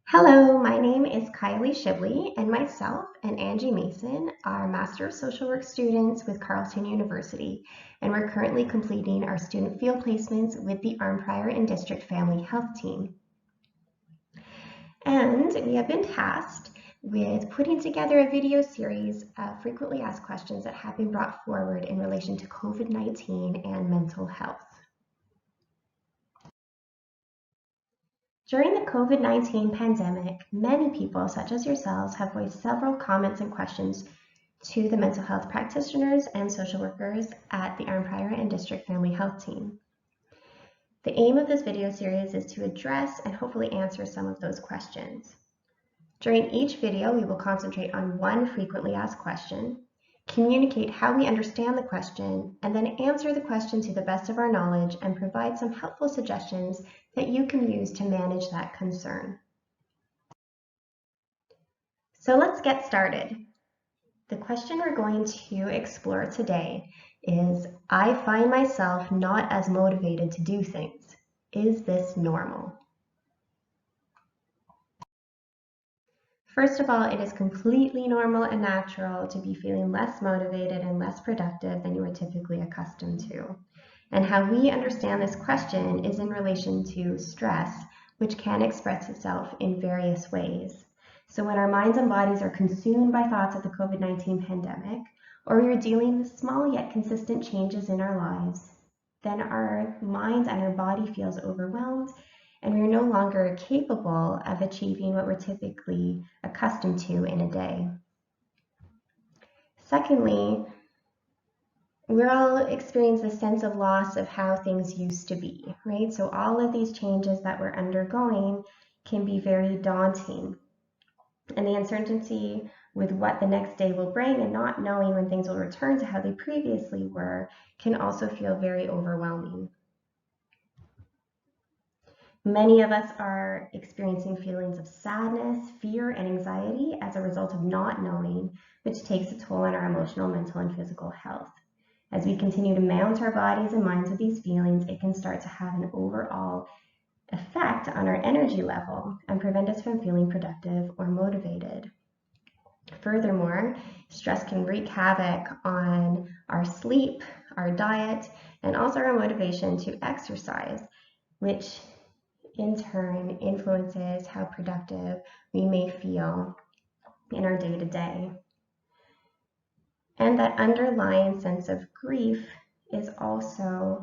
Hello, my name is Kylie Shibley, and myself and Angie Mason are Master of Social Work students with Carleton University, and we're currently completing our student field placements with the Arnprior and District Family Health Team. And we have been tasked with putting together a video series of frequently asked questions that have been brought forward in relation to COVID-19 and mental health. During the COVID-19 pandemic, many people, such as yourselves, have voiced several comments and questions to the mental health practitioners and social workers at the Arnprior and District Family Health Team. The aim of this video series is to address and hopefully answer some of those questions. During each video, we will concentrate on one frequently asked question, communicate how we understand the question, and then answer the question to the best of our knowledge and provide some helpful suggestions that you can use to manage that concern. So let's get started. The question we're going to explore today is, I find myself not as motivated to do things. Is this normal? First of all, it is completely normal and natural to be feeling less motivated and less productive than you are typically accustomed to. And how we understand this question is in relation to stress, which can express itself in various ways. So when our minds and bodies are consumed by thoughts of the COVID-19 pandemic, or we are dealing with small yet consistent changes in our lives, then our minds and our body feels overwhelmed, and we're no longer capable of achieving what we're typically accustomed to in a day. Secondly, we're all experiencing a sense of loss of how things used to be, right? So all of these changes that we're undergoing can be very daunting. And the uncertainty with what the next day will bring and not knowing when things will return to how they previously were can also feel very overwhelming. Many of us are experiencing feelings of sadness, fear, and anxiety as a result of not knowing, which takes a toll on our emotional, mental, and physical health. As we continue to mount our bodies and minds with these feelings, it can start to have an overall effect on our energy level and prevent us from feeling productive or motivated. Furthermore, stress can wreak havoc on our sleep, our diet, and also our motivation to exercise, which in turn influences how productive we may feel in our day-to-day. And that underlying sense of grief is also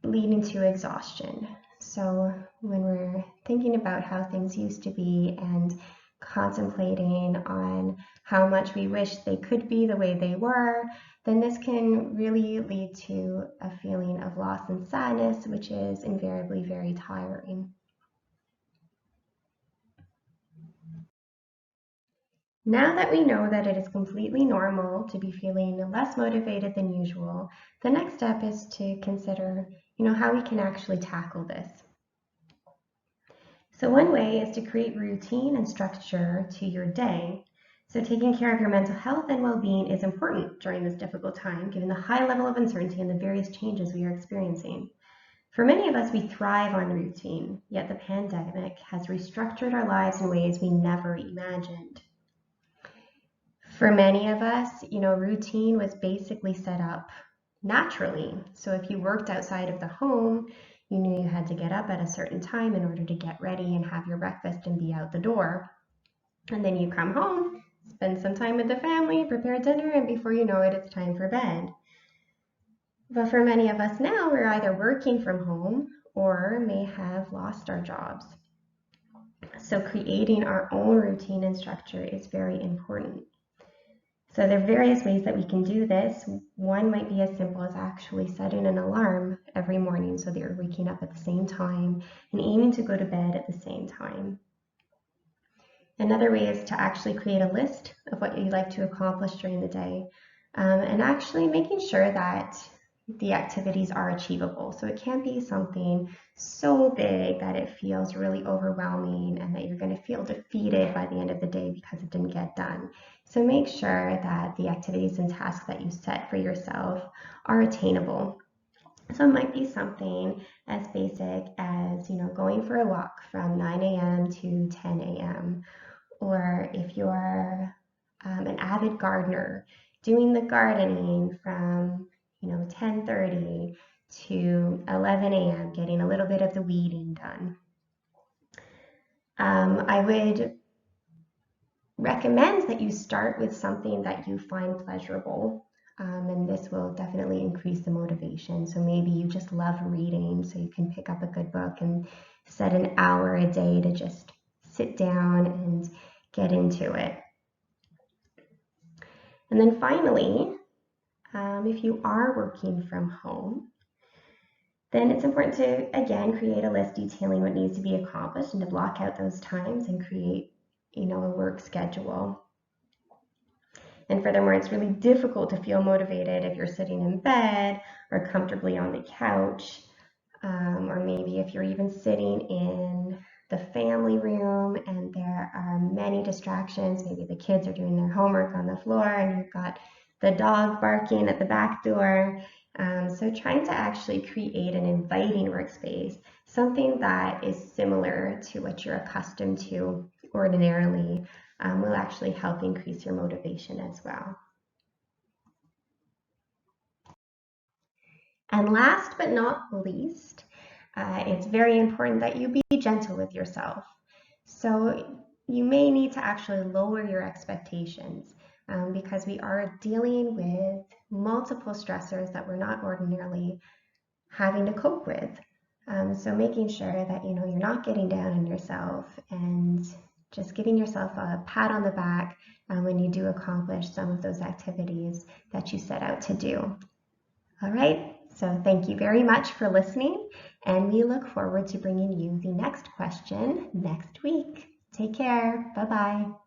leading to exhaustion. So when we're thinking about how things used to be and contemplating on how much we wish they could be the way they were, then this can really lead to a feeling of loss and sadness, which is invariably very tiring. Now that we know that it is completely normal to be feeling less motivated than usual, the next step is to consider, how we can actually tackle this. So one way is to create routine and structure to your day. So taking care of your mental health and well-being is important during this difficult time, given the high level of uncertainty and the various changes we are experiencing. For many of us, we thrive on routine, yet the pandemic has restructured our lives in ways we never imagined. For many of us, routine was basically set up naturally. So if you worked outside of the home, you knew you had to get up at a certain time in order to get ready and have your breakfast and be out the door. And then you come home, spend some time with the family, prepare dinner, and before you know it, it's time for bed. But for many of us now, we're either working from home or may have lost our jobs. So creating our own routine and structure is very important. So there are various ways that we can do this. One might be as simple as actually setting an alarm every morning so that you're waking up at the same time and aiming to go to bed at the same time. Another way is to actually create a list of what you'd like to accomplish during the day and actually making sure that the activities are achievable. So it can't be something so big that it feels really overwhelming and that you're going to feel defeated by the end of the day because it didn't get done. So make sure that the activities and tasks that you set for yourself are attainable. So it might be something as basic as, going for a walk from 9 a.m. to 10 a.m. Or if you're an avid gardener, doing the gardening from 10:30 to 11 a.m., getting a little bit of the weeding done. I would recommend that you start with something that you find pleasurable. And this will definitely increase the motivation. So maybe you just love reading, so you can pick up a good book and set an hour a day to just sit down and get into it. And then finally, if you are working from home, then it's important to, again, create a list detailing what needs to be accomplished and to block out those times and create, a work schedule. And furthermore, it's really difficult to feel motivated if you're sitting in bed or comfortably on the couch, or maybe if you're even sitting in the family room and there are many distractions. Maybe the kids are doing their homework on the floor and you've got the dog barking at the back door. So trying to actually create an inviting workspace, something that is similar to what you're accustomed to ordinarily, will actually help increase your motivation as well. And last but not least, it's very important that you be gentle with yourself. So you may need to actually lower your expectations, because we are dealing with multiple stressors that we're not ordinarily having to cope with. So making sure that you're not getting down on yourself and just giving yourself a pat on the back when you do accomplish some of those activities that you set out to do. All right, so thank you very much for listening, and we look forward to bringing you the next question next week. Take care. Bye-bye.